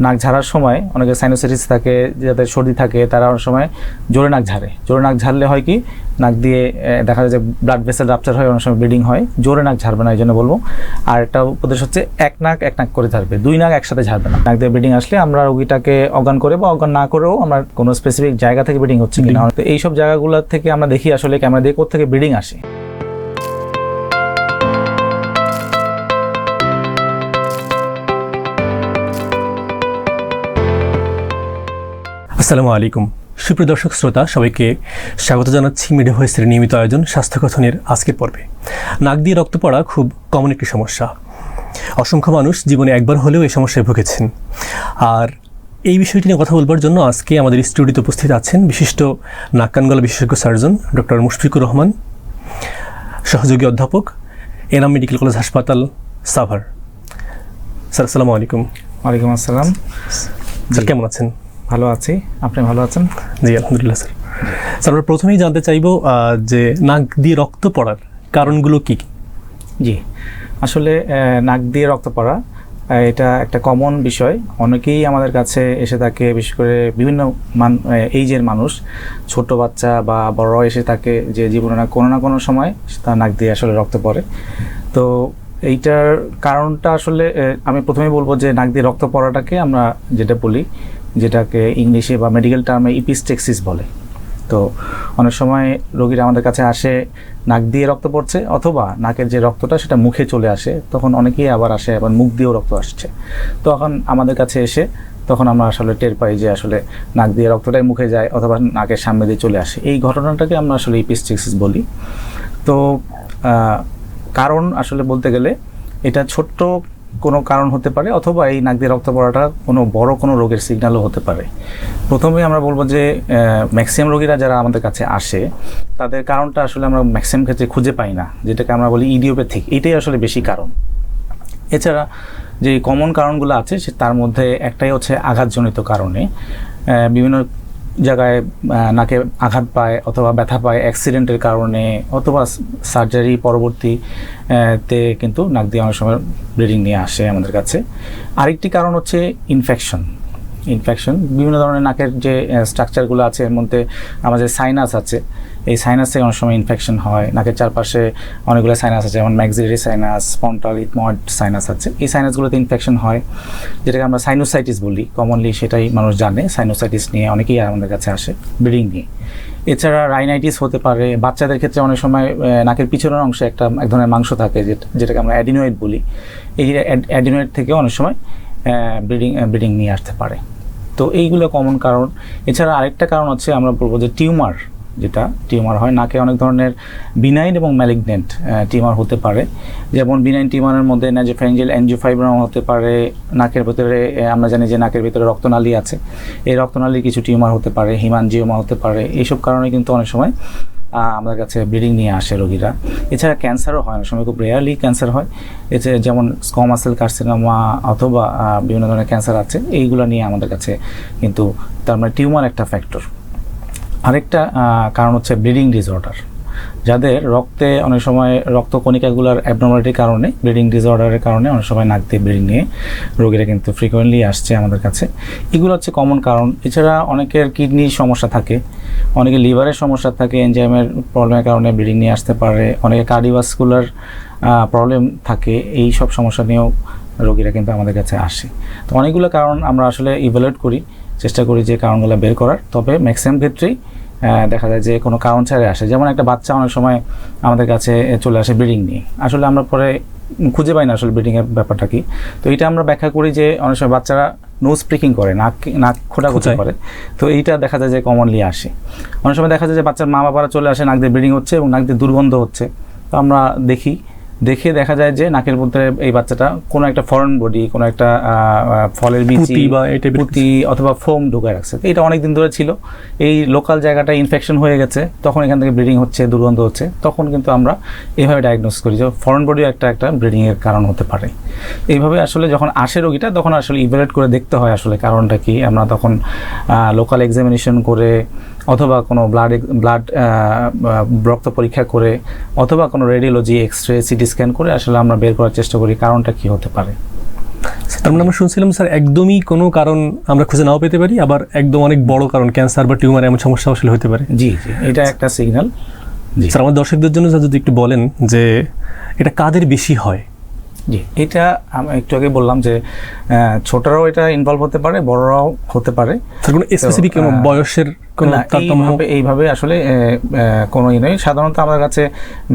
নাক ঝাড়ার সময় অনেকে সাইনোসাইটিস থাকে, যাদের সর্দি থাকে, তারা অনেক সময় জোরে নাক ঝাড়ে। জোরে নাক ঝাড়লে হয় কি, নাক দিয়ে দেখা যায় যে ব্লাড ভেসেল রাপচার হয়, অনেক সময় ব্লিডিং হয়। জোরে নাক ঝাড়বে না, এই জন্য বলবো। আর একটা উপদেশ হচ্ছে এক নাক করে ঝাড়বে, দুই নাক একসাথে ঝাড়বে না। নাক দিয়ে ব্লিডিং আসলে আমরা রোগীটাকে অজ্ঞান করে বা অজ্ঞান না করেও আমরা কোনো স্পেসিফিক জায়গা থেকে ব্লিডিং হচ্ছে কিনা, তো এইসব জায়গাগুলো থেকে আমরা দেখি আসলে ক্যামেরা দিয়ে কোত্থেকে ব্লিডিং আসে। আসসালামু আলাইকুম সুপ্রিয় দর্শক শ্রোতা, সবাইকে স্বাগত জানাচ্ছি মিডিয়া ভয়েসের নিয়মিত আয়োজন স্বাস্থ্যকথনের আজকের পর্বে। নাক দিয়ে রক্ত পড়া খুব কমন একটি সমস্যা। অসংখ্য মানুষ জীবনে একবার হলেও এই সমস্যায় ভুগেছেন। আর এই বিষয়টি নিয়ে কথা বলবার জন্য আজকে আমাদের স্টুডিওতে উপস্থিত আছেন বিশিষ্ট নাক কান গলা বিশেষজ্ঞ সার্জন ডক্টর মুশফিকুর রহমান, সহযোগী অধ্যাপক, এনাম মেডিকেল কলেজ হাসপাতাল, সাভার। স্যার আসসালামু আলাইকুম। ওয়ালাইকুম আসসালাম। স্যার কেমন আছেন? ভালো আছি, আপনি ভালো আছেন? জি আলহামদুলিল্লাহ। স্যার স্যার আমরা প্রথমেই জানতে চাইব যে নাক দিয়ে রক্ত পড়ার কারণগুলো কী কী? জি, আসলে নাক দিয়ে রক্ত পড়া এটা একটা কমন বিষয়। অনেকেই আমাদের কাছে এসে থাকে, বিশেষ করে বিভিন্ন এইজের মানুষ, ছোট বাচ্চা বা বড় এসে থাকে যে জীবনে না কোনো সময় তার নাক দিয়ে আসলে রক্ত পড়ে। তো এইটার কারণটা আসলে আমি প্রথমেই বলবো যে নাক দিয়ে রক্ত পড়াটাকে আমরা যেটা বলি, যেটাকে ইংলিশে বা মেডিকেল টার্মে ইপিস্টেক্সিস বলে। তো অনেক সময় রোগীরা আমাদের কাছে আসে নাক দিয়ে রক্ত পড়ছে, অথবা নাকের যে রক্তটা সেটা মুখে চলে আসে, তখন অনেকেই আবার আসে আবার মুখ দিয়েও রক্ত আসছে। তখন আমাদের কাছে এসে তখন আমরা আসলে টের পাই যে আসলে নাক দিয়ে রক্তটাই মুখে যায় অথবা নাকের সামনে দিয়ে চলে আসে। এই ঘটনাটাকে আমরা আসলে ইপিস্টেক্সিস বলি। তো কারণ আসলে বলতে গেলে এটা ছোট্ট কোনো কারণ হতে পারে, অথবা এই নাক দিয়ে রক্ত পড়াটা কোনো বড় কোনো রোগের সিগন্যালও হতে পারে। প্রথমেই আমরা বলবো যে ম্যাক্সিমাম রোগীরা যারা আমাদের কাছে আসে তাদের কারণটা আসলে আমরা ম্যাক্সিমাম ক্ষেত্রে খুঁজে পাই না, যেটাকে আমরা বলি ইডিওপ্যাথিক। এটাই আসলে বেশি কারণ। এছাড়া যে কমন কারণগুলো আছে তার মধ্যে একটাই হচ্ছে আঘাতজনিত কারণে বিভিন্ন জায়গায় নাকে আঘাত পায় অথবা ব্যথা পায় অ্যাক্সিডেন্টের কারণে, অথবা সার্জারি পরবর্তীতে কিন্তু নাক দিয়ে অনেক সময় ব্লিডিং নিয়ে আসে আমাদের কাছে। আরেকটি কারণ হচ্ছে ইনফেকশন। বিভিন্ন ধরনের নাকের যে স্ট্রাকচারগুলো আছে, এর মধ্যে আমাদের সাইনাস আছে, এই সাইনাস থেকে অনেক সময় ইনফেকশন হয়। নাকের চারপাশে অনেকগুলো সাইনাস আছে, যেমন maxillary sinus, frontal, ethmoid sinus আছে। এই সাইনাসগুলোতে ইনফেকশন হয়, যেটাকে আমরা সাইনোসাইটিস বলি কমনলি, সেটাই মানুষ জানে। সাইনোসাইটিস নিয়ে অনেকেই আমাদের কাছে আসে ব্লিডিং নিয়ে। এছাড়া রাইনাইটিস হতে পারে। বাচ্চাদের ক্ষেত্রে অনেক সময় নাকের পিছনের অংশে এক ধরনের মাংস থাকে, যেটাকে আমরা অ্যাডিনয়েড বলি। এই অ্যাডিনয়েড থেকে অনেক সময় ব্লিডিং নিয়ে আসতে পারে। তো এইগুলো কমন কারণ। এছাড়া আরেকটা কারণ হচ্ছে আমরা বলবো যে টিউমার হয় নাকে। অনেক ধরনের বিনাইন এবং ম্যালিগনেন্ট টিউমার হতে পারে। যেমন বিনাইন টিউমারের মধ্যে নাজোফ্যারিঞ্জিয়াল অ্যানজিওফাইব্রোমা হতে পারে। নাকের ভেতরে আমরা জানি যে নাকের ভেতরে রক্তনালী আছে, এই রক্তনালীর কিছু টিউমার হতে পারে, হিমানজিওমা হতে পারে। এইসব কারণে কিন্তু অনেক সময় আমাদের কাছে ব্লিডিং নিয়ে আসে রোগীরা। এছাড়া ক্যান্সারও হয়, অনেক সময় খুব রেয়ারলি ক্যান্সার হয়। এছাড়া যেমন স্কোয়ামাস সেল কার্সিনোমা অথবা বিভিন্ন ধরনের ক্যান্সার আছে, এইগুলো নিয়ে আমাদের কাছে কিন্তু তার মানে টিউমার একটা ফ্যাক্টর। আরেকটা কারণ হচ্ছে ব্লিডিং ডিসঅর্ডার। যাদের রক্তে অনেক সময় রক্তকণিকাগুলোর অ্যাবনর্মালিটির কারণে, ব্লিডিং ডিসঅর্ডারের কারণে অনেক সময় নাক দিয়ে ব্লিডিং নিয়ে রোগীরা কিন্তু ফ্রিকোয়েন্টলি আসছে আমাদের কাছে। এগুলো হচ্ছে কমন কারণ। এছাড়া অনেকের কিডনির সমস্যা থাকে, অনেকে লিভারের সমস্যা থাকে, এনজাইমের প্রবলেমের কারণে ব্লিডিং নিয়ে আসতে পারে, অনেকে কার্ডিওভাস্কুলার প্রবলেম থাকে। এই সব সমস্যা নিয়েও রোগীরা কিন্তু আমাদের কাছে আসে। তো অনেকগুলো কারণ আমরা আসলে ইভ্যালুয়েট করি, চেষ্টা করি যে কারণগুলো বের করার। তবে ম্যাক্সিমাম ক্ষেত্রেই দেখা যায় যে কোনো কারণ ছাড়াই আসে। যেমন একটা বাচ্চা অনেক সময় আমাদের কাছে চলে আসে ব্লিডিং নিয়ে, আসলে আমরা পরে খুঁজে পাই না আসলে ব্লিডিংয়ের ব্যাপারটা কি। তো এইটা আমরা ব্যাখ্যা করি যে অনেক সময় বাচ্চারা নোজ প্রিকিং করে, নাক খোঁটাখুচি করে। তো এইটা দেখা যায় যে কমনলি আসে। অনেক সময় দেখা যায় যে বাচ্চার মা বাবারা চলে আসে, নাক দিয়ে ব্লিডিং হচ্ছে এবং নাক দিয়ে দুর্গন্ধ হচ্ছে। তো আমরা দেখে দেখা যায় যে নাকের মধ্যে এই বাচ্চাটা কোনো একটা ফরেন বডি, কোনো একটা ফলের বিচি বা পুঁতি অথবা ফোম ঢুকায় রাখছে। এটা অনেক দিন ধরে ছিল, এই লোকাল জায়গাটা ইনফেকশন হয়ে গেছে, তখন এখান থেকে ব্লিডিং হচ্ছে, দুর্গন্ধ হচ্ছে। তখন কিন্তু আমরা এইভাবে ডায়াগনোস করি যে ফরেন বডিও একটা ব্লিডিংয়ের কারণ হতে পারে। এইভাবে আসলে যখন আসে রোগীটা, তখন আসলে ইভ্যালুয়েট করে দেখতে হয় আসলে কারণটা কি। আমরা তখন লোকাল এক্সামিনেশন করে, অথবা কোনো ব্লাড রক্ত পরীক্ষা করে, অথবা কোনো radiology, X ray, CT scan করে আসলে আমরা বের করার চেষ্টা করি কারণটা কি হতে পারে। তার মানে আমরা শুনছিলাম স্যার একদমই কোনো কারণ আমরা খুঁজে নাও পেতে পারি, আবার একদম অনেক বড় কারণ ক্যান্সার বা টিউমার এমন সমস্যা আসলে হতে পারে। জি জি, এটা একটা সিগন্যাল। জি স্যার আমার দর্শকদের জন্য স্যার যদি একটু বলেন যে এটা কাদের বেশি হয়? জি, এটা আমি একটু আগে বললাম যে ছোটরাও এটা ইনভলভ হতে পারে, বড়রাও হতে পারে। স্যার কোনো স্পেসিফিক বয়সের কোনো না, তারতম্য? এইভাবে আসলে কোনো ই নেই। সাধারণত আমাদের কাছে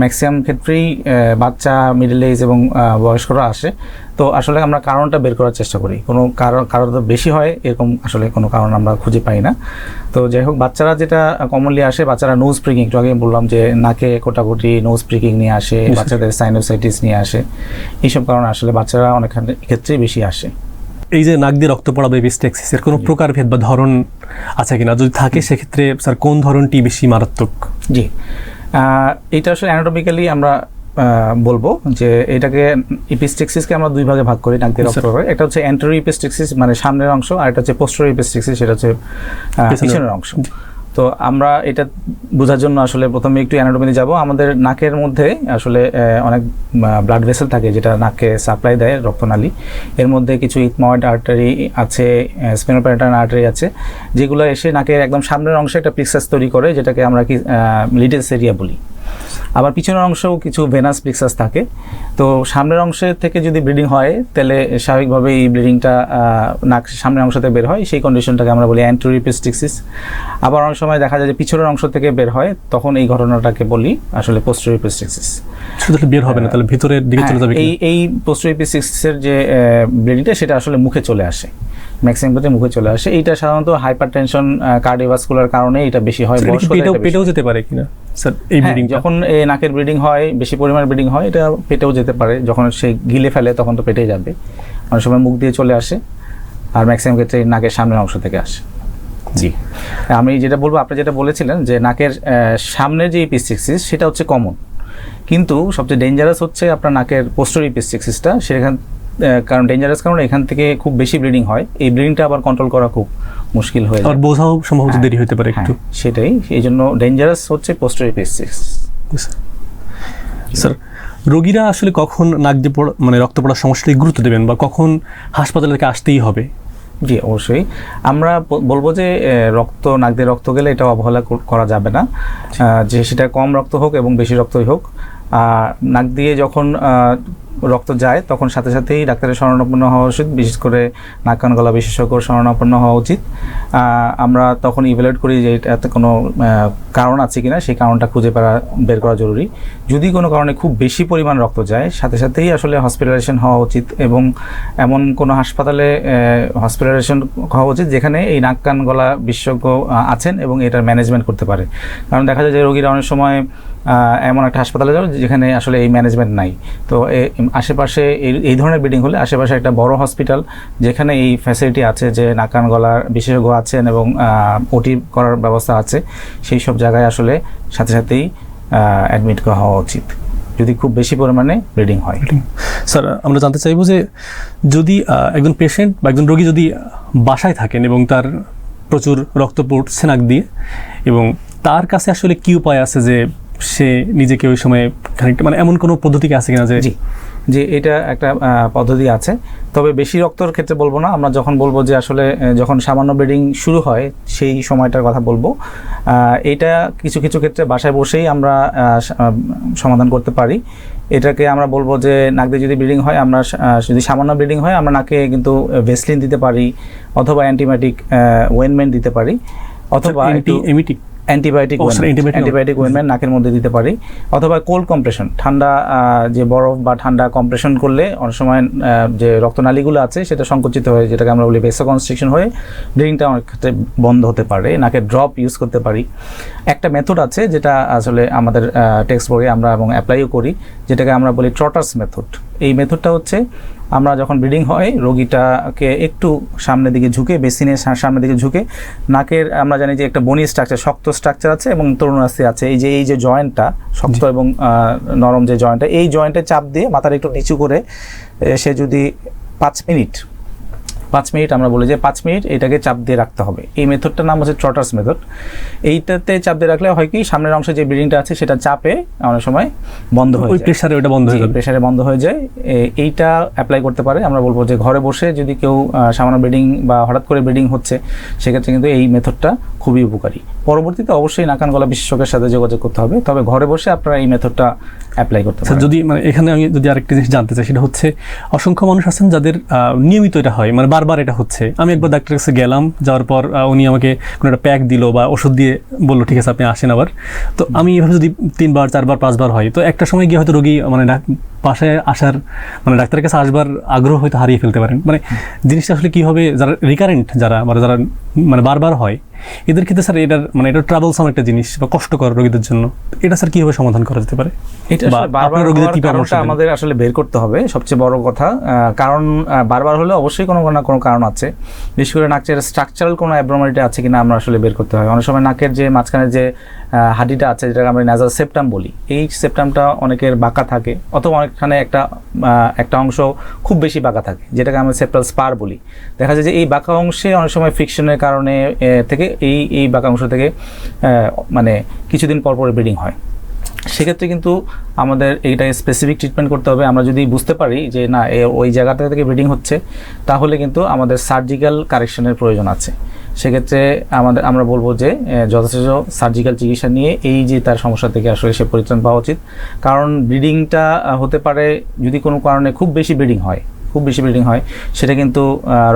ম্যাক্সিমাম ক্ষেত্রেই বাচ্চা, মিডল এজ এবং বয়স্করা আসে। তো আসলে আমরা কারণটা বের করার চেষ্টা করি। কোনো কারণ তো বেশি হয় এরকম আসলে কোনো কারণ আমরা খুঁজে পাই না। তো যাই হোক, বাচ্চারা যেটা কমনলি আসে, বাচ্চারা নোজ প্রিকিং, একটু আগে বললাম যে নাকে কোটাকুটি, নোজ প্রিকিং নিয়ে আসে, বাচ্চাদের সাইনোসাইটিস নিয়ে আসে। এইসব কারণে আসলে বাচ্চারা অনেক ক্ষেত্রেই বেশি আসে। এই যে নাক দিয়ে রক্ত পড়া বা এপিস্টেক্সিসের কোনো প্রকারভেদ বা ধরন আছে কিনা, যদি থাকে সেক্ষেত্রে স্যার কোন ধরনটি বেশি মারাত্মক? জি, এটা আসলে অ্যানাটমিক্যালি আমরা বলবো যে এটাকে ইপিস্টেক্সিসকে আমরা দুই ভাগে ভাগ করি নাক দিয়ে রক্ত পড়া। একটা হচ্ছে অ্যান্টেরিয়র ইপিস্টেক্সিস মানে সামনের অংশ, আর এটা হচ্ছে পোস্টেরিয়র ইপিস্টেক্সিস, সেটা হচ্ছে পিছনের অংশ। তো আমরা এটা বোঝার জন্য আসলে প্রথমে একটু অ্যানাটমিতে যাব। আমাদের নাকের মধ্যে আসলে অনেক ব্লাড ভেসেল থাকে যেটা নাককে সাপ্লাই দেয়, রক্তনালী। এর মধ্যে কিছু ইথময়েড আর্টারি আছে, স্পেনোপ্যারাটার্ন আর্টারি আছে, যেগুলো এসে নাকের একদম সামনের অংশে একটা প্লিক্সাস তৈরি করে, যেটাকে আমরা কি লিডেস এরিয়া বলি। আবার পিছনের অংশেও কিছু ভেনাস প্লিক্সাস থাকে। তো সামনের অংশে থেকে যদি ব্লিডিং হয় তাহলে স্বাভাবিকভাবে এই ব্লিডিংটা নাক সামনের অংশ থেকে বের হয়, সেই কন্ডিশনটাকে আমরা বলি অ্যান্টেরিয়র ইপিস্টেক্সিস। আবার অনেক সময় দেখা যায় যে পিছনের অংশ থেকে বের হয়, তখন এই ঘটনাটাকে বলি আসলে পোস্টেরিয়র ইপিস্টেক্সিস। শুধু বের হবে না, তাহলে ভিতরের দিকে চলে যাবে। এই পোস্টেরিয়র ইপিস্টেক্সিসের যে ব্লিডিংটা সেটা আসলে মুখে চলে আসে, ম্যাক্সিমাম ক্ষেত্রে মুখে চলে আসে। এইটা সাধারণত হাইপারটেনশন, কার্ডিওভাস্কুলার কারণে এটা বেশি হয়। পেটেও যেতে পারে কিনা স্যার এই ব্লিডিং? যখন নাকের ব্লিডিং হয়, বেশি পরিমাণ ব্লিডিং হয়, এটা পেটেও যেতে পারে। যখন সে গিলে ফেলে তখন তো পেটে যাবে, অনেক সময় মুখ দিয়ে চলে আসে, আর ম্যাক্সিমাম ক্ষেত্রে নাকের সামনের অংশ থেকে আসে। জি, আমি যেটা বলবো, আপনি যেটা বলেছিলেন যে নাকের সামনের যে ইপিস্টেক্সিস সেটা হচ্ছে কমন, কিন্তু সবচেয়ে ডেঞ্জারাস হচ্ছে আপনার নাকের পোস্টেরিয়র ইপিস্টেক্সিসটা। সেখান কারণ ডেঞ্জারাস কারণ এখান থেকে খুব বেশি ব্লিডিং হয়, এই ব্লিডিংটা আবার কন্ট্রোল করা খুব মুশকিল হয়ে যায়, আর বোঝাও সম্ভবত দেরি হতে পারে একটু। সেটাই, এই জন্য ডেঞ্জারাস হচ্ছে পোস্টেরিয়র ইপিস্টেক্সিস। স্যার রোগীরা আসলে কখন নাক দিয়ে মানে রক্ত পড়ার সমস্যাটি গুরুত্ব দেবেন বা কখন হাসপাতালে আসতেই হবে? জি অবশ্যই, আমরা বলবো যে নাক দিয়ে রক্ত গেলে এটা অবহেলা করা যাবে না, যে সেটা কম রক্ত হোক এবং বেশি রক্তই হোক। নাক দিয়ে যখন রক্ত যায় তখন সাথে সাথেই ডাক্তারের শরণাপন্ন হওয়া উচিত, বিশেষ করে নাক কান গলা বিশেষজ্ঞর শরণাপন্ন হওয়া উচিত। আমরা তখন ইভ্যালুয়েট করি যে এটাতে কোনো কারণ আছে কিনা, সেই কারণটা খুঁজে বের করা জরুরি। যদি কোনো কারণে খুব বেশি পরিমাণ রক্ত যায় সাথে সাথেই আসলে হসপিটালাইজেশন হওয়া উচিত, এবং এমন কোনো হাসপাতালে হসপিটালাইজেশন হওয়া উচিত যেখানে এই নাক কান গলা বিশেষজ্ঞ আছেন এবং এটার ম্যানেজমেন্ট করতে পারে। কারণ দেখা যায় যে রোগীরা অনেক সময় এমন একটা হাসপাতালে যাবে যেখানে আসলে এই ম্যানেজমেন্ট নাই। তো আশেপাশে এই ধরনের ব্লিডিং হলে আশেপাশে একটা বড় হসপিটাল যেখানে এই ফ্যাসিলিটি আছে, যে নাক কান গলার বিশেষজ্ঞ আছেন এবং ওটি করার ব্যবস্থা আছে, সেই সব জায়গায় আসলে সাথে সাথেই অ্যাডমিট করা হওয়া উচিত যদি খুব বেশি পরিমাণে ব্লিডিং হয়। স্যার আমরা জানতে চাইবো যে যদি একজন পেশেন্ট বা একজন রোগী যদি বাসায় থাকেন এবং তার প্রচুর রক্ত পড়ছে নাক দিয়ে, এবং তার কাছে আসলে কি উপায় আছে যে সে নিজেকে ওই সময় খানিকটা, মানে এমন কোনো পদ্ধতি আছে কিনা? যে এটা একটা পদ্ধতি আছে, তবে বেশি রক্তর ক্ষেত্রে বলবো না। আমরা যখন বলবো যে আসলে যখন সামান্য ব্লিডিং শুরু হয় সেই সময়টার কথা বলবো। এটা কিছু কিছু ক্ষেত্রে বাসায় বসেই আমরা সমাধান করতে পারি। এটাকে আমরা বলবো যে নাক দিয়ে যদি ব্লিডিং হয়, আমরা যদি সামান্য ব্লিডিং হয় আমরা নাকে কিন্তু ভেসলিন দিতে পারি, অথবা অ্যান্টিবায়োটিক ওয়েনমেন্ট দিতে পারি, অথবা অ্যান্টিবায়োটিক ওয়েনমেন্ট নাকের মধ্যে দিতে পারি, অথবা কোল্ড কম্প্রেশন, ঠান্ডা যে বরফ বা ঠান্ডা কম্প্রেশন করলে অনেক সময় যে রক্তনালীগুলো আছে সেটা সংকুচিত হয়ে, যেটাকে আমরা বলি ভেসোকনস্ট্রিকশন হয়ে ব্লিডিংটা অনেক ক্ষেত্রে বন্ধ হতে পারে। নাকে ড্রপ ইউজ করতে পারি। একটা মেথড আছে যেটা আসলে আমাদের টেক্সট বইয়ে আমরা এবং অ্যাপ্লাইও করি, যেটাকে আমরা বলি ট্রটার্স মেথড। এই মেথডটা হচ্ছে আমরা যখন ব্লিডিং হয় রোগীটাকে একটু সামনের দিকে ঝুঁকে, বেসিনের সামনের দিকে ঝুঁকে, নাকের আমরা জানি যে একটা বনি স্ট্রাকচার, শক্ত স্ট্রাকচার আছে এবং তরুণাস্থি আছে, এই যে জয়েন্টটা শক্ত এবং নরম যে জয়েন্টটা, এই জয়েন্টে চাপ দিয়ে মাথার একটু নিচু করে সে যদি 5 মিনিট 5 মিনিট আমরা বলি যে 5 মিনিট এটাকে চাপ দিয়ে রাখতে হবে। এই মেথডটার নাম হচ্ছে ট্রটার্স মেথড। এইটাতে চাপ দিয়ে রাখলে হয় কি সামনের অংশে যে ব্লিডিংটা আছে সেটা চাপে অনেক সময় বন্ধ হয়ে যায়, ওই প্রেসারে ওটা বন্ধ হয়ে যাবে, প্রেসারে বন্ধ হয়ে যায়। এইটা অ্যাপ্লাই করতে পারে। আমরা বলবো যে ঘরে বসে যদি কেউ সামান্য ব্লিডিং বা হঠাৎ করে ব্লিডিং হচ্ছে সেক্ষেত্রে কিন্তু এই মেথডটা খুবই উপকারী। পরবর্তীতে অবশ্যই নাক কান গলা বিশেষজ্ঞের সাথে যোগাযোগ করতে হবে, তবে ঘরে বসে আপনারা এই মেথডটা অ্যাপ্লাই করতে পারেন। যদি মানে এখানে আমি যদি আরেকটা জিনিস জানতে চাই, সেটা হচ্ছে অসংখ্য মানুষ আছেন যাদের নিয়মিত এটা হয়, মানে বারবার এটা হচ্ছে। আমি একবার ডাক্তারের কাছে গেলাম, যাওয়ার পর উনি আমাকে কোনো একটা প্যাক দিল বা ওষুধ দিয়ে বললো ঠিক আছে আপনি আসেন আবার। তো আমি এভাবে যদি 3 বার 4 বার 5 বার হয়, তো একটা সময় গিয়ে হয়তো রোগী মানে বাসায় আসার মানে ডাক্তারের কাছে আসবার আগ্রহ হয়তো হারিয়ে ফেলতে পারেন। মানে জিনিসটা আসলে কী হবে, যারা রিকারেন্ট যারা মানে বারবার হয় এদের ক্ষেত্রে স্যার এটার মানে এটা ট্রাভেলসাম একটা জিনিস বা কষ্টকর রোগীদের জন্য, এটা স্যার কীভাবে সমাধান করা যেতে পারে? এটা বারবার রোগীদের কি পরামর্শ আমাদের আসলে বের করতে হবে, সবচেয়ে বড় কথা। কারণ বারবার হলে অবশ্যই কোনো না কোনো কারণ আছে, বিশেষ করে নাকের স্ট্রাকচারাল কোনো অ্যাবনর্মালিটি আছে কিনা আমরা আসলে বের করতে হয়। অনেক সময় নাকের যে মাঝখানে যে হাডিটা আছে যেটাকে আমরা নাজাল সেপ্টাম বলি, এই সেপ্টামটা অনেকের বাঁকা থাকে, অথবা অনেকখানে একটা অংশ খুব বেশি বাঁকা থাকে যেটাকে আমরা সেপ্টাল স্পার বলি। দেখা যায় যে এই বাঁকা অংশে অনেক সময় ফ্রিকশনের কারণে থেকে এই বাঁকা অংশ থেকে মানে কিছুদিন পর পরে ব্লিডিং হয়। সেক্ষেত্রে কিন্তু আমাদের এইটাকে স্পেসিফিক ট্রিটমেন্ট করতে হবে। আমরা যদি বুঝতে পারি যে না ওই জায়গাটা থেকে ব্লিডিং হচ্ছে, তাহলে কিন্তু আমাদের সার্জিক্যাল কারেকশনের প্রয়োজন আছে। সেক্ষেত্রে আমরা বলবো যে যথেষ্ট সার্জিক্যাল চিকিৎসা নিয়ে এই যে তার সমস্যা থেকে আসলে সে পরিত্রাণ পাওয়া উচিত। কারণ ব্লিডিংটা হতে পারে যদি কোনো কারণে খুব বেশি ব্লিডিং হয়, সেটা কিন্তু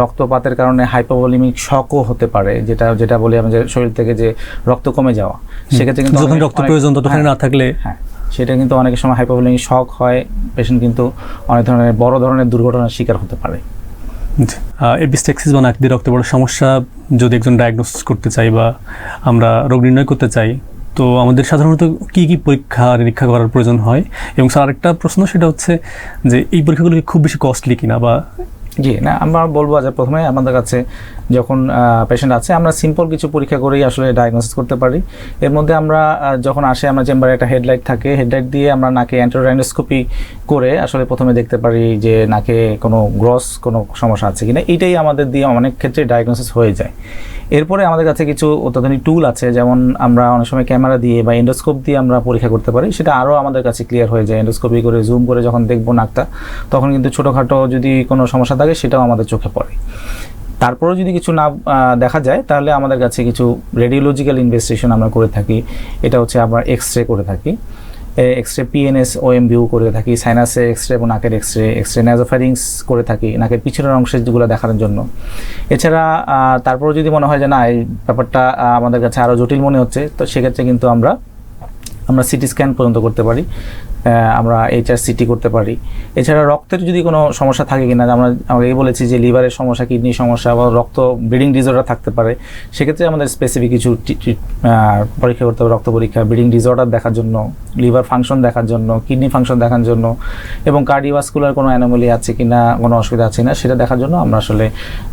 রক্তপাতের কারণে হাইপোভলিমিক শকও হতে পারে, যেটা বলি আমাদের শরীর থেকে যে রক্ত কমে যাওয়া। সেক্ষেত্রে কিন্তু যখন রক্ত প্রয়োজন ততক্ষণ না থাকলে সেটা কিন্তু অনেক সময় হাইপোভলিমিক শক হয়, পেশেন্ট কিন্তু অনেক ধরনের বড় ধরনের দুর্ঘটনার শিকার হতে পারে। এপিস্টেক্সিস বা নাক দিয়ে রক্ত পড়ার সমস্যা যদি একজন ডায়াগনোসিস করতে চাই বা আমরা রোগ নির্ণয় করতে চাই, তো আমাদের সাধারণত কি কি পরীক্ষা নিরীক্ষা করার প্রয়োজন হয়? এবং স্যার আরেকটা প্রশ্ন, সেটা হচ্ছে যে এই পরীক্ষাগুলো খুব বেশি কস্টলি কিনা বা? জি না, আমরা বলবো যে প্রথমে আমাদের কাছে যখন পেশেন্ট আছে আমরা সিম্পল কিছু পরীক্ষা করেই আসলে ডায়াগনোসিস করতে পারি। এর মধ্যে আমরা যখন আসে আমরা চেম্বারে একটা হেডলাইট থাকে, হেডলাইট দিয়ে আমরা নাকে অ্যান্টেরোরাইনোস্কোপি করে আসলে প্রথমে দেখতে পারি যে নাকে কোনো গ্রস কোনো সমস্যা আছে কিনা। এইটাই আমাদের দিয়ে অনেক ক্ষেত্রে ডায়াগনোসিস হয়ে যায়। এরপরে আমাদের কাছে কিছু অত্যাধুনিক টুল আছে, যেমন আমরা অনেক সময় ক্যামেরা দিয়ে বা এন্ডোস্কোপ দিয়ে আমরা পরীক্ষা করতে পারি, সেটা আরও আমাদের কাছে ক্লিয়ার হয়ে যায়। এন্ডোস্কোপি করে জুম করে যখন দেখবো নাকটা, তখন কিন্তু ছোটোখাটো যদি কোনো সমস্যা থাকে সেটাও আমাদের চোখে পড়ে। তারপরেও যদি কিছু না দেখা যায় তাহলে আমাদের কাছে কিছু রেডিওলজিক্যাল ইনভেস্টিগেশন আমরা করে থাকি। এটা হচ্ছে আমরা এক্সরে করে থাকি, এক্সরে পিএনএস ওএমভিউ করে থাকি, সাইনাসে এক্সরে এবং নাকের এক্সরে নাসোফ্যারিংস করে থাকি নাকের পিছনের অংশগুলো দেখানোর জন্য। এছাড়া তারপরেও যদি মনে হয় যে না এই ব্যাপারটা আমাদের কাছে আরও জটিল মনে হচ্ছে, তো সেক্ষেত্রে কিন্তু আমরা সিটি স্ক্যান পর্যন্ত করতে পারি, আমরা HRCT করতে পারি। এছাড়া রক্তের যদি কোনো সমস্যা থাকে কিনা, আমরা এই বলেছি যে লিভারের সমস্যা, কিডনির সমস্যা বা রক্ত ব্লিডিং ডিসঅর্ডার থাকতে পারে, সেক্ষেত্রে আমাদের স্পেসিফিক কিছু পরীক্ষা করতে হবে। রক্ত পরীক্ষা, ব্লিডিং ডিসঅর্ডার দেখার জন্য, লিভার ফাংশন দেখার জন্য, কিডনি ফাংশন দেখার জন্য, এবং কার্ডিওভাস্কুলার কোনো অ্যানোমালি আছে কিনা, কোনো অসুবিধা আছে না সেটা দেখার জন্য আমরা আসলে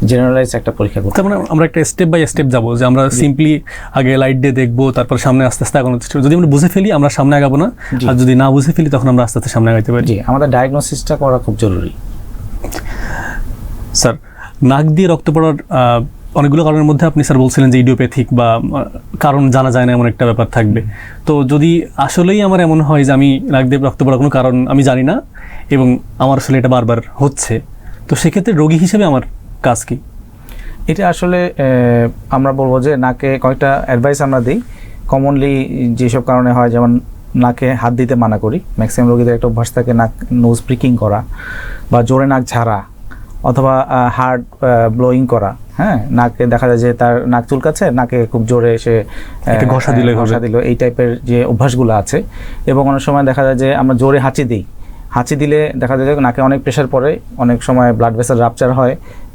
জেনারেলাইজ একটা পরীক্ষা করতে পারি। আমরা একটা স্টেপ বাই স্টেপ যাবো, যে আমরা সিম্পলি আগে লাইট দিয়ে দেখবো, তারপর সামনে আস্তে আস্তে আগানোর চেষ্টা। যদি আমরা বুঝে ফেলি আমরা সামনে আগাবো না, আর যদি না বুঝে ফেলি তখন আমরা আস্তে আস্তে সামনে আগাইতে পারি। আমাদের ডায়াগনোসিসটা করা খুব জরুরি। স্যার, নাক দিয়ে রক্ত পড়ার অনেকগুলো কারণের মধ্যে আপনি স্যার বলছিলেন যে ইডিওপ্যাথিক বা কারণ জানা যায় না এমন একটা ব্যাপার থাকবে। তো যদি আসলেই আমার এমন হয় যে আমি নাক দিয়ে রক্ত পড়ার কোনো কারণ আমি জানি না এবং আমার আসলে এটা বারবার হচ্ছে, তো সেক্ষেত্রে রোগী হিসেবে আমার কাজ কি? এটা আসলে আমরা বলবো যে নাকে কয়েকটা অ্যাডভাইস আমরা দিই। কমনলি যেসব কারণে হয়, যেমন নাকে হাত দিতে মানা করি। ম্যাক্সিমাম রোগীদের একটা অভ্যাস থাকে নাক নোজ প্রিকিং করা বা জোরে নাক ঝাড়া অথবা হার্ড ব্লোয়িং করা। হ্যাঁ, নাকে দেখা যায় যে তার নাক চুলকাচ্ছে, নাকে খুব জোরে সে ঘষা দিল, এই টাইপের যে অভ্যাসগুলো আছে। এবং অনেক সময় দেখা যায় যে আমরা জোরে হাঁচি দিলে দেখা যায় যে নাকে অনেক প্রেশার পড়ে, অনেক সময় ব্লাড ভেসেল রাপচার হয়,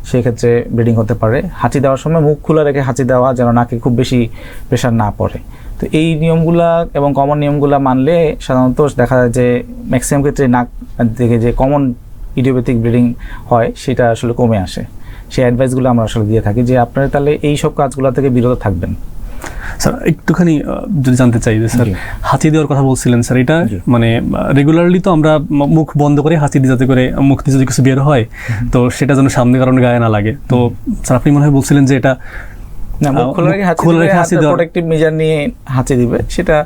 সেক্ষেত্রে ব্লিডিং হতে পারে। হাঁচি দেওয়ার সময় মুখ খোলা রেখে হাঁচি দেওয়া, যেন নাকে খুব বেশি প্রেশার না পড়ে। তো এই নিয়মগুলা এবং কমন নিয়মগুলা মানলে সাধারণত দেখা যায় যে ম্যাক্সিমাম ক্ষেত্রে নাক থেকে যে কমন ইডিওপ্যাথিক ব্লিডিং হয় সেটা আসলে কমে আসে। সেই অ্যাডভাইসগুলো আমরা আসলে দিয়ে থাকি যে আপনারা তাহলে এই সব কাজগুলো থেকে বিরত থাকবেন। স্যার একটুখানি যদি জানতে চাই যে স্যার জি। হাঁচি দেওয়ার কথা বলছিলেন স্যার, এটা জি। মানে রেগুলারলি তো আমরা মুখ বন্ধ করে হাঁচি দিই যাতে করে মুখ দিয়ে যদি কিছু বের হয় তো সেটা যেন সামনে কারণে গায়ে না লাগে। তো স্যার আপনি মনে হয় বলছিলেন যে এটা না, মুখ খোলা রেখে খোলা রেখে হাঁচি দেওয়ার- প্রোটেক্টিভ মেজার নিয়ে হাঁচি দিবে, সেটা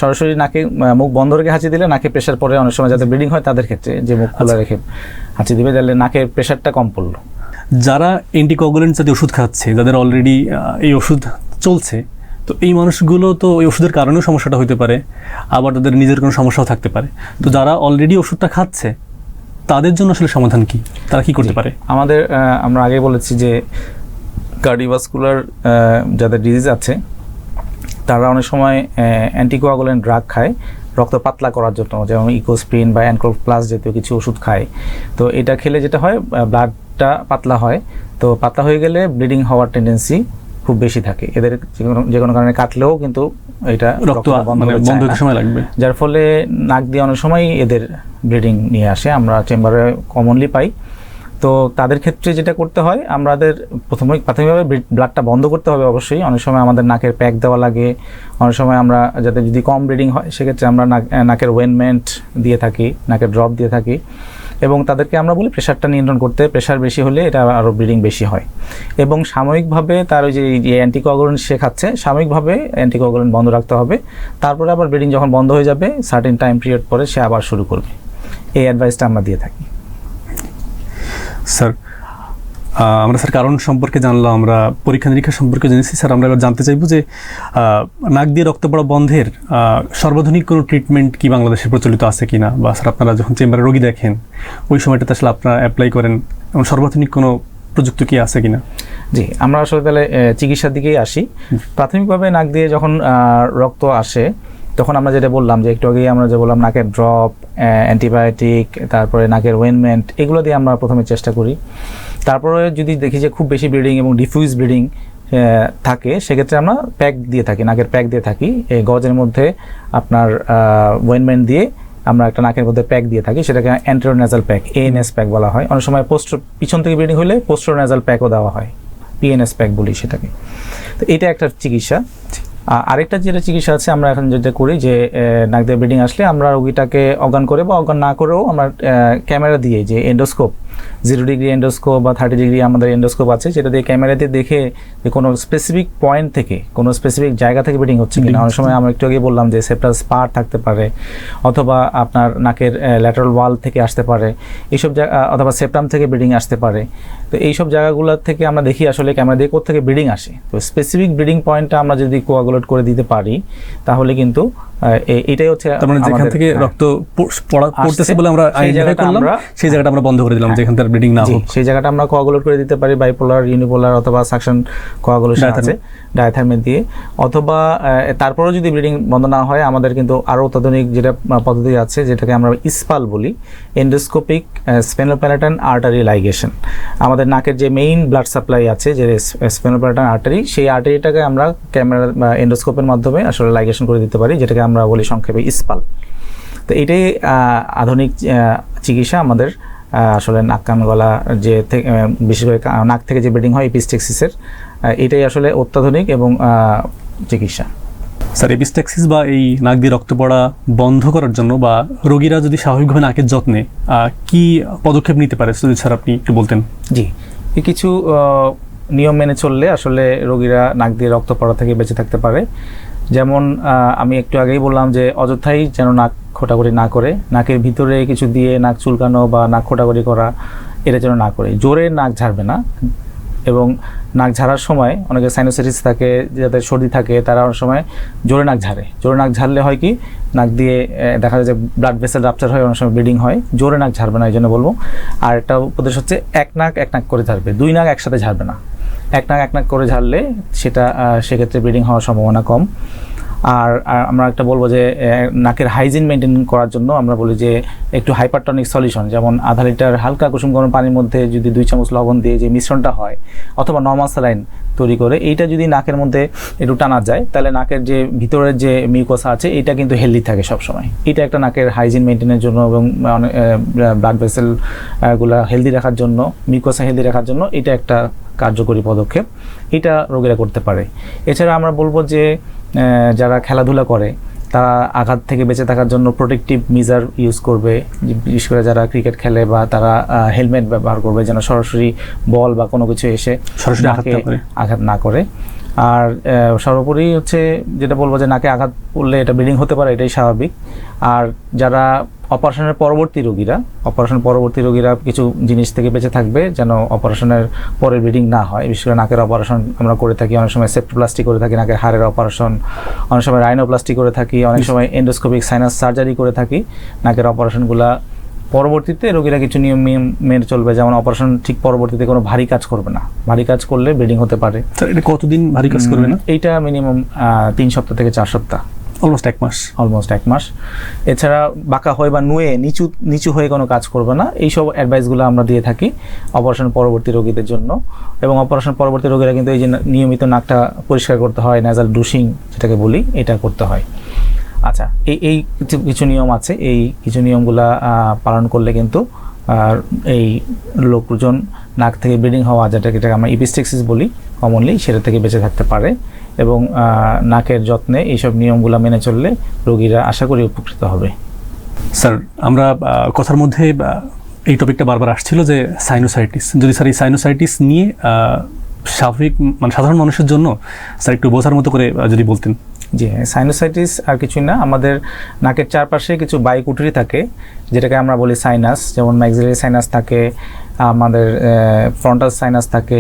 সরাসরি নাকে মুখ বন্ধ রেখে হাঁচি দিলে নাকে প্রেশার পড়ে অনেক সময় যাতে ব্লিডিং হয় তাদের ক্ষেত্রে, যে মুখ খোলা রেখে হাঁচি দিবে তাহলে নাকের প্রেশারটা কম পড়লো। যারা অ্যান্টিকোয়াগুলেন্ট জাতীয় ওষুধ খাচ্ছে, যাদের অলরেডি এই ওষুধ চলছে, তো এই মানুষগুলো তো এই ওষুধের কারণেও সমস্যাটা হতে পারে, আবার তাদের নিজের কোনো সমস্যাও থাকতে পারে। তো যারা অলরেডি ওষুধটা খাচ্ছে তাদের জন্য আসলে সমাধান কি, তারা কি করতে পারে? আমাদের আমরা আগে বলেছি যে কার্ডিওভাস্কুলার যাদের ডিজিজ আছে তারা অনেক সময় অ্যান্টিকোয়াগুলেন্ট ড্রাগ খায় রক্ত পাতলা করার জন্য, যেমন ইকোস্প্রিন বা অ্যানক্রোল প্লাস জাতীয় কিছু ওষুধ খায়। তো এটা খেলে যেটা হয়, ব্লাডটা পাতলা হয়, তো পাতলা হয়ে গেলে ব্লিডিং হওয়ার টেন্ডেন্সি খুব বেশি থাকে। এদের যে কোনো কারণে কাটলেও কিন্তু এটা রক্ত মানে বন্ধ হতে সময় লাগবে, যার ফলে নাক দিয়ে অনেক সময় এদের ব্লিডিং নিয়ে আসে, আমরা চেম্বারে কমনলি পাই। তো তাদের ক্ষেত্রে যেটা করতে হয়, আমাদের প্রাথমিকভাবে ব্লাডটা বন্ধ করতে হবে অবশ্যই। অনেক সময় আমাদের নাকের প্যাক দেওয়া লাগে, অনেক সময় আমরা যাতে যদি কম ব্লিডিং হয় সেক্ষেত্রে আমরা নাকের ওয়েনমেন্ট দিয়ে থাকি, নাকের ড্রপ দিয়ে থাকি, এবং তাদেরকে আমরা বলি প্রেশারটা নিয়ন্ত্রণ করতে। প্রেশার বেশি হলে এটা আরও ব্লিডিং বেশি হয়, এবং সাময়িকভাবে তার ওই যে অ্যান্টিকোয়াগুলেন্ট সে খাচ্ছে সাময়িকভাবে অ্যান্টিকোয়াগুলেন্ট বন্ধ রাখতে হবে। তারপরে আবার ব্লিডিং যখন বন্ধ হয়ে যাবে সার্টেন টাইম পিরিয়ড পরে সে আবার শুরু করবে, এই অ্যাডভাইসটা আমরা দিয়ে থাকি। স্যার আমরা স্যার কারণ সম্পর্কে জানলাম, আমরা পরীক্ষা নিরীক্ষা সম্পর্কে জেনেছি। স্যার আমরা এবার জানতে চাইবো যে নাক দিয়ে রক্ত পড়া বন্ধের সর্বাধুনিক কোনো ট্রিটমেন্ট কি বাংলাদেশে প্রচলিত আছে কিনা, বা স্যার আপনারা যখন চেম্বারে রোগী দেখেন ওই সময়টাতে আসলে আপনারা অ্যাপ্লাই করেন, এমন সর্বাধুনিক কোনো প্রযুক্তি কি আছে কিনা? জি, আমরা আসলে তাহলে চিকিৎসার দিকেই আসি। প্রাথমিকভাবে নাক দিয়ে যখন রক্ত আসে তখন আমরা যেটা বললাম যে একটু আগেই আমরা যে বললাম নাকের ড্রপ, অ্যান্টিবায়োটিক, তারপরে নাকের ওয়েনমেন্ট, এগুলো দিয়ে আমরা প্রথমে চেষ্টা করি। তারপরে যদি দেখি যে খুব বেশি ব্লিডিং এবং ডিফিউজ ব্লিডিং থাকে সেক্ষেত্রে আমরা প্যাক দিয়ে থাকি, নাকের প্যাক দিয়ে থাকি। এই গজের মধ্যে আপনার ওয়েনমেন্ট দিয়ে আমরা একটা নাকের মধ্যে প্যাক দিয়ে থাকি, সেটাকে অ্যান্টেরোনেজাল প্যাক, এএনএস প্যাক বলা হয়। অনেক সময় পিছন থেকে ব্লিডিং হলে পোস্টেরোনেজাল প্যাকও দেওয়া হয়, পিএনএস প্যাক বলি সেটাকে। তো এটা একটা চিকিৎসা। আরেকটা যেটা চিকিৎসা আছে আমরা এখন যেটা করি যে নাক দিয়ে ব্লিডিং আসলে আমরা রোগীটাকে অজ্ঞান করে বা অজ্ঞান না করেও আমরা ক্যামেরা দিয়ে, যে এন্ডোস্কোপ 0 ডিগ্রি এন্ডোস্কোপ বা 30 ডিগ্রি আমাদের এন্ডোস্কোপ আছে, সেটা দিয়ে ক্যামেরা দিয়ে দেখে যে কোনো স্পেসিফিক পয়েন্ট থেকে, কোনো স্পেসিফিক জায়গা থেকে ব্লিডিং হচ্ছে কিনা। অনেক সময় আমরা একটু আগে বললাম যে সেপ্টাস স্পার থাকতে পারে, অথবা আপনার নাকের ল্যাটারাল ওয়াল থেকে আসতে পারে, এইসব জায়গা, অথবা সেপ্টাম থেকে ব্লিডিং আসতে পারে। তো এইসব জায়গাগুলো থেকে আমরা দেখি আসলে ক্যামেরা দিয়ে কোত্থেকে ব্লিডিং আসে। তো স্পেসিফিক ব্লিডিং পয়েন্টটা আমরা যদি কোয়াগুলেট করে দিতে পারি তাহলে কিন্তু এটাই হচ্ছে তার মানে যেখান থেকে রক্ত পড়তেছে বলে আমরা আইডেন্টিফাই করলাম সেই জায়গাটা আমরা বন্ধ করে দিলাম, যেখান থেকে ব্লিডিং না হোক সেই জায়গাটা আমরা কোয়াগুলেট করে দিতে পারি বাইপোলার, ইউনিপোলার অথবা সাকশন কোয়াগুলেশন আছে ডায়াথার্মি দিয়ে। অথবা তারপরেও যদি ব্লিডিং বন্ধ না হয় আমাদের কিন্তু আরও অত্যাধুনিক যেটা পদ্ধতি আছে যেটাকে আমরা ইসপাল বলি, এন্ডোস্কোপিক স্পেনোপ্যালেটাইন আর্টারি লাইগেশন। আমাদের নাকের যে মেইন ব্লাড সাপ্লাই আছে যে স্পেনোপ্যালেটাইন আর্টারি, সেই আর্টারিটাকে আমরা ক্যামেরা বা এন্ডোস্কোপের মাধ্যমে আসলে লাইগেশন করে দিতে পারি, যেটাকে আমরা বলি সংক্ষেপে ইসপাল। তো এটাই আধুনিক চিকিৎসা আমাদের আসলে নাক কান গলা যে বিশেষ করে নাক থেকে যে ব্লিডিং হয় এপিস্টেক্সিসের, এটাই আসলে অত্যাধুনিক এবং চিকিৎসা। স্যার এপিস্টেক্সিস বা এই নাক দিয়ে রক্ত পড়া বন্ধ করার জন্য বা রোগীরা যদি স্বাভাবিকভাবে নাকের যত্নে কি পদক্ষেপ নিতে পারে যদি স্যার আপনি একটু বলতেন? জি, কিছু নিয়ম মেনে চললে আসলে রোগীরা নাক দিয়ে রক্ত পড়া থেকে বেঁচে থাকতে পারে। যেমন আমি একটু আগেই বললাম যে অযথাই যেন নাক খোটাখুটি না করে, নাকের ভিতরে কিছু দিয়ে নাক চুলকানো বা নাক খোটাখুটি করা এটা যেন না করে। জোরে নাক ঝাড়বে না, এবং নাক ঝাড়ার সময় অনেকে সাইনোসাইটিস থাকে, যাদের সর্দি থাকে, তারা অনেক সময় জোরে নাক ঝাড়ে। জোরে নাক ঝাড়লে হয় কি, নাক দিয়ে দেখা যায় যে ব্লাড ভেসেল রাপচার হয়, অনেক সময় ব্লিডিং হয়। জোরে নাক ঝাড়বে না, এই জন্য বলবো। আর একটা উপদেশ হচ্ছে এক নাক করে ঝাড়বে, 2 নাক একসাথে ঝাড়বে না। এক নাক করে ঝাড়লে সেটা সেক্ষেত্রে ব্লিডিং হওয়ার সম্ভাবনা কম। আর আমরা একটা বলবো যে নাকের হাইজিন মেনটেন করার জন্য আমরা বলি যে একটু হাইপারটনিক সলিউশন, যেমন আধা লিটার হালকা কুসুম গরম পানির মধ্যে যদি 2 চামচ লবণ দিয়ে যে মিশ্রণটা হয়, অথবা নর্মাল স্যালাইন তৈরি করে। এইটা যদি নাকের মধ্যে একটু টানা যায় তাহলে নাকের যে ভিতরের যে মিউকোসা আছে এটা কিন্তু হেলদি থাকে সবসময়। এটা একটা নাকের হাইজিন মেনটেনের জন্য এবং ব্লাড ভেসেল গুলা হেলদি রাখার জন্য, মিউকোসা হেলদি রাখার জন্য এটা একটা কার্যকরী পদক্ষেপ। এটা রোগীরা করতে পারে। এছাড়া আমরা বলবো যে যারা খেলাধুলা করে তারা আঘাত থেকে বেঁচে থাকার জন্য প্রোটেক্টিভ মেজার ইউজ করবে, বিশেষ করে যারা ক্রিকেট খেলে বা তারা হেলমেট ব্যবহার করবে যেন সরাসরি বল বা কোনো কিছু এসে নাকে আঘাত না করে। আর সর্বোপরি হচ্ছে যেটা বলবো যে নাকে আঘাত পড়লে এটা ব্লিডিং হতে পারে, এটাই স্বাভাবিক। আর যারা অপারেশনের পরবর্তী রোগীরা কিছু জিনিস থেকে বেঁচে থাকবে যেন অপারেশনের পরে ব্লিডিং না হয়। বিশেষ করে নাকের অপারেশন আমরা করে থাকি, অনেক সময় সেপ্টোপ্লাস্টি করে থাকি, নাকের হাড়ের অপারেশন, অনেক সময় রাইনোপ্লাস্টি করে থাকি, অনেক সময় এন্ডোস্কোপিক সাইনাস সার্জারি করে থাকি। নাকের অপারেশনগুলা পরবর্তীতে রোগীরা কিছু নিয়ম মেনে চলবে, যেমন অপারেশন ঠিক পরবর্তীতে কোনো ভারী কাজ করবে না। ভারী কাজ করলে ব্লিডিং হতে পারে। এটা কতদিন ভারী কাজ করবে না? এইটা মিনিমাম 3 সপ্তাহ থেকে 4 সপ্তাহ, অলমোস্ট এক মাস। এছাড়া বাঁকা হয়ে বা নুয়ে নিচু হয়ে কোনো কাজ করবে না। এইসব অ্যাডভাইসগুলো আমরা দিয়ে থাকি অপারেশন পরবর্তী রোগীদের জন্য। এবং অপারেশন পরবর্তী রোগীরা কিন্তু এই যে নিয়মিত নাকটা পরিষ্কার করতে হয়, ন্যাজাল ডুশিং যেটাকে বলি, এটা করতে হয়। আচ্ছা, এই কিছু নিয়ম আছে। এই কিছু নিয়মগুলা পালন করলে কিন্তু এই লোকজন নাক থেকে ব্লিডিং হওয়া, যেটাকে আমরা ইপিস্টেক্সিস বলি কমনলি, সেটা থেকে বেঁচে থাকতে পারে। এবং নাকের যত্নে এইসব নিয়মগুলো মেনে চললে রোগীরা আশা করি উপকৃত হবে। স্যার, আমরা কথার মধ্যে এই টপিকটা বারবার আসছিল যে সাইনোসাইটিস, যদি স্যার এই সাইনোসাইটিস নিয়ে স্বাভাবিক মানে সাধারণ মানুষের জন্য স্যার একটু বোঝার মতো করে যদি বলতেন। জি হ্যাঁ, সাইনোসাইটিস আর কিছুই না, আমাদের নাকের চারপাশে কিছু বায়ুকুঠুরি থাকে যেটাকে আমরা বলি সাইনাস। যেমন ম্যাক্সিলারি সাইনাস থাকে, আমাদের ফ্রন্টাল সাইনাস থাকে,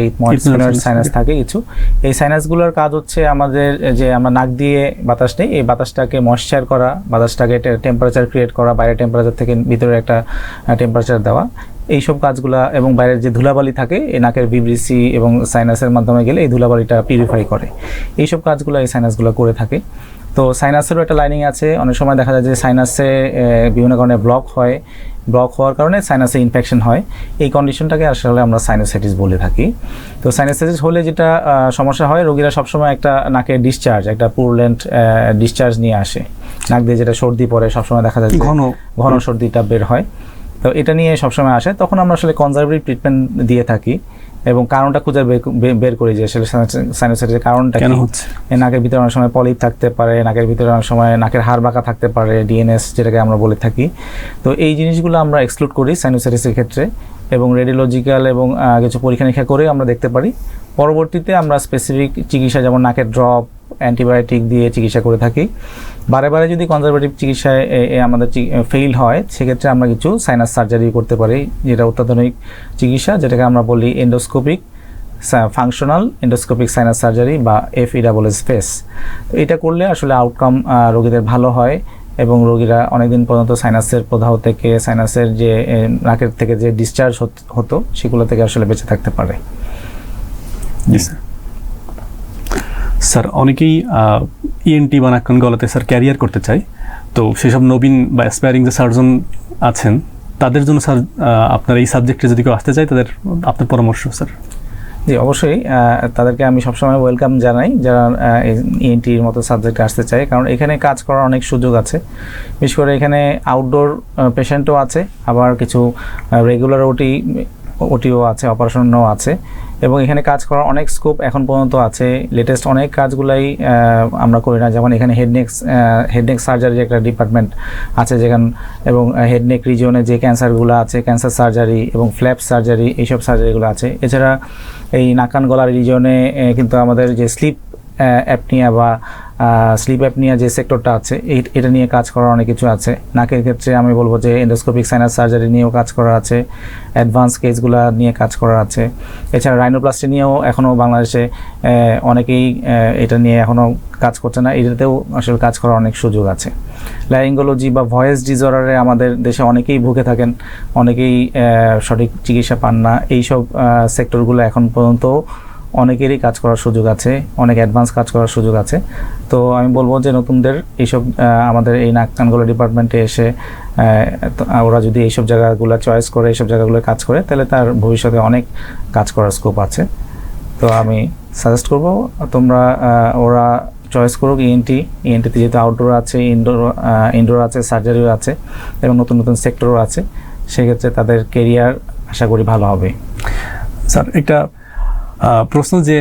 সাইনাস থাকে কিছু। এই সাইনাসগুলোর কাজ হচ্ছে আমাদের যে আমরা নাক দিয়ে বাতাস নেই, এই বাতাসটাকে ময়েশ্চার করা, বাতাসটাকে টেম্পারেচার ক্রিয়েট করা, বাইরের টেম্পারেচার থেকে ভিতরে একটা টেম্পারেচার দেওয়া, এইসব কাজগুলা। এবং বাইরের যে ধুলাবালি থাকে এই নাকের ভিব্রিসি এবং সাইনাসের মাধ্যমে গেলে এই ধুলাবালিটা পিউরিফাই করে। এইসব কাজগুলো এই সাইনাসগুলো করে থাকে। তো সাইনাসেরও একটা লাইনিং আছে। অনেক সময় দেখা যায় যে সাইনাসে বিভিন্ন কারণে ব্লক হওয়ার কারণে সাইনাসে ইনফেকশন হয়। এই কন্ডিশনটাকে আসলে আমরা সাইনোসাইটিস বলে থাকি। তো সাইনোসাইটিস হলে যেটা সমস্যা হয়, রোগীরা সবসময় একটা নাকে ডিসচার্জ, একটা পুরুলেন্ট ডিসচার্জ নিয়ে আসে। নাক দিয়ে যেটা সর্দি পড়ে সবসময় দেখা যায় ঘন সর্দিটা বের হয়। তো এটা নিয়ে সবসময় আসে। তখন আমরা আসলে কনজারভেটিভ ট্রিটমেন্ট দিয়ে থাকি এবং কারণটা খুঁজে বের করি যে আসলে সাইনোসাইটিসের কারণটা কেন হচ্ছে। নাকের ভিতরে অনেক সময় পলিপ থাকতে পারে, নাকের ভিতরে অনেক সময় নাকের হাড় বাঁকা থাকতে পারে, ডিএনএস যেটাকে আমরা বলে থাকি। তো এই জিনিসগুলো আমরা এক্সক্লুড করি সাইনোসাইটিসের ক্ষেত্রে এবং রেডিওলজিক্যাল এবং কিছু পরীক্ষা নিরীক্ষা করে আমরা দেখতে পারি। পরবর্তীতে আমরা স্পেসিফিক চিকিৎসা যেমন নাকের ড্রপ, অ্যান্টিবায়োটিক দিয়ে চিকিৎসা করে থাকি। বারে বারে যদি কনজারভেটিভ চিকিৎসায় আমাদের ফেইল হয় সেক্ষেত্রে আমরা কিছু সাইনাস সার্জারি করতে পারি, যেটা অত্যাধুনিক চিকিৎসা, যেটাকে আমরা বলি endoscopic functional endoscopic sinus surgery বা FESS। তো এটা করলে আসলে আউটকাম রোগীদের ভালো হয় এবং রোগীরা অনেকদিন পর্যন্ত সাইনাসের প্রদাহ থেকে, সাইনাসের যে নাকের থেকে যে ডিসচার্জ হতো সেগুলো থেকে আসলে বেঁচে থাকতে পারে। স্যার, অনেকেই ENT বা নাক কান গলাতে স্যার ক্যারিয়ার করতে চায়। তো সেসব নবীন বা অ্যাসপায়ারিং যে সার্জন আছেন তাদের জন্য স্যার আপনার এই সাবজেক্টে যদি কেউ আসতে চায় তাদের আপনার পরামর্শ স্যার। জি অবশ্যই, তাদেরকে আমি সবসময় ওয়েলকাম জানাই যারা ENTর মতো সাবজেক্টে আসতে চায়, কারণ এখানে কাজ করার অনেক সুযোগ আছে। বিশেষ করে এখানে আউটডোর পেশেন্টও আছে, আবার কিছু রেগুলার ওটিও আছে, অপারেশনও আছে এবং এখানে কাজ করার অনেক স্কোপ এখন পর্যন্ত আছে। লেটেস্ট অনেক কাজগুলাই আমরা করি না, যেমন এখানে হেডনেক সার্জারির একটা ডিপার্টমেন্ট আছে যেখানে, এবং হেডনেক রিজিয়নে যে ক্যান্সারগুলো আছে, ক্যান্সার সার্জারি এবং ফ্ল্যাপ সার্জারি, এইসব সার্জারিগুলো আছে। এছাড়া এই নাক কান গলার রিজিয়নে কিন্তু আমাদের যে স্লিপ অ্যাপনিয়া যে সেক্টরটা আছে এটা নিয়ে কাজ করার অনেক কিছু আছে। নাকের ক্ষেত্রে আমি বলবো যে এন্ডোস্কোপিক সাইনাস সার্জারি নিয়েও কাজ করা আছে, অ্যাডভান্স কেসগুলো নিয়ে কাজ করা আছে। এছাড়া রাইনোপ্লাস্টি নিয়েও এখনও বাংলাদেশে অনেকেই এটা নিয়ে এখনও কাজ করছে না, এটাতেও আসলে কাজ করার অনেক সুযোগ আছে। ল্যারিঙ্গোলজি বা ভয়েস ডিসঅর্ডারে আমাদের দেশে অনেকেই ভুগে থাকেন, অনেকেই সঠিক চিকিৎসা পান না। এইসব সেক্টরগুলো এখন পর্যন্ত অনেকেরই কাজ করার সুযোগ আছে, অনেক অ্যাডভান্স কাজ করার সুযোগ আছে। তো আমি বলবো যে নতুনদের এইসব আমাদের এই নাক কান গলা ডিপার্টমেন্টে এসে ওরা যদি এইসব জায়গাগুলো চয়েস করে, এইসব জায়গাগুলো কাজ করে, তাহলে তার ভবিষ্যতে অনেক কাজ করার স্কোপ আছে। তো আমি সাজেস্ট করব তোমরা ওরা চয়েস করুক ইএনটিতে যেহেতু আউটডোর আছে, ইনডোর আছে, সার্জারিও আছে এবং নতুন নতুন সেক্টরও আছে, সেক্ষেত্রে তাদের কেরিয়ার আশা করি ভালো হবে। স্যার একটা প্রশ্ন, যে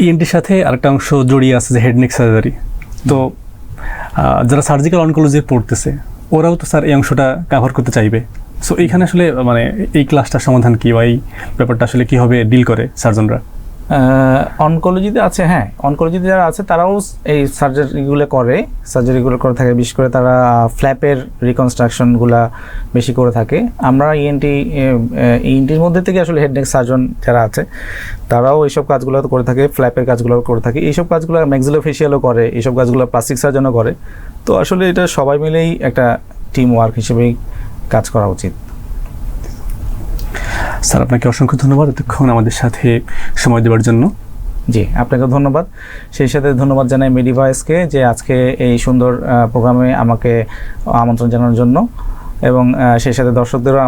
ইএনটির সাথে আরেকটা অংশ জড়িয়ে আছে যে হেড নেক সার্জারি, তো যারা সার্জিক্যাল অনকোলজি পড়তেছে ওরাও তো স্যার এই অংশটা কভার করতে চাইবে, সো এইখানে আসলে মানে এই ক্লাসটার সমাধান কী বা এই ব্যাপারটা আসলে কীভাবে ডিল করে সার্জনরা? অনকোলজিতে আছে, হ্যাঁ অনকোলজিতে যারা আছে তারাও এই সার্জারিগুলো করে থাকে, বিশেষ করে তারা ফ্ল্যাপের রিকনস্ট্রাকশনগুলা বেশি করে থাকে। আমরা ইএনটির মধ্যে থেকে আসলে হেড নেক সার্জন যারা আছে তারাও এইসব কাজগুলো করে থাকে, ফ্ল্যাপের কাজগুলো করে থাকে, এইসব কাজগুলো ম্যাক্সিলোফেশিয়ালও করে, এইসব কাজগুলো প্লাস্টিক সার্জনও করে। তো আসলে এটা সবাই মিলেই একটা টিম ওয়ার্ক হিসেবেই কাজ করা উচিত। স্যার আপনাকে অসংখ্য ধন্যবাদ এতক্ষণ আমাদের সাথে সময় দেওয়ার জন্য। জি, আপনাকে ধন্যবাদ। সেই সাথে ধন্যবাদ জানাই মেডিভয়েসকে যে আজকে এই সুন্দর প্রোগ্রামে আমাকে আমন্ত্রণ জানানোর জন্য, এবং সেই সাথে দর্শকদেরও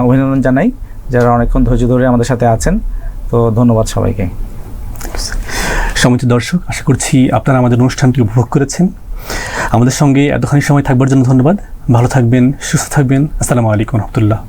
অভিনন্দন জানাই যারা অনেকক্ষণ ধৈর্য ধরে আমাদের সাথে আছেন। তো ধন্যবাদ সবাইকে। সম্মানিত দর্শক, আশা করছি আপনারা আমাদের অনুষ্ঠানটি উপভোগ করেছেন। আমাদের সঙ্গে এতখানি সময় থাকবার জন্য ধন্যবাদ। ভালো থাকবেন, সুস্থ থাকবেন। আসসালামু আলাইকুম রহমতুল্লাহ।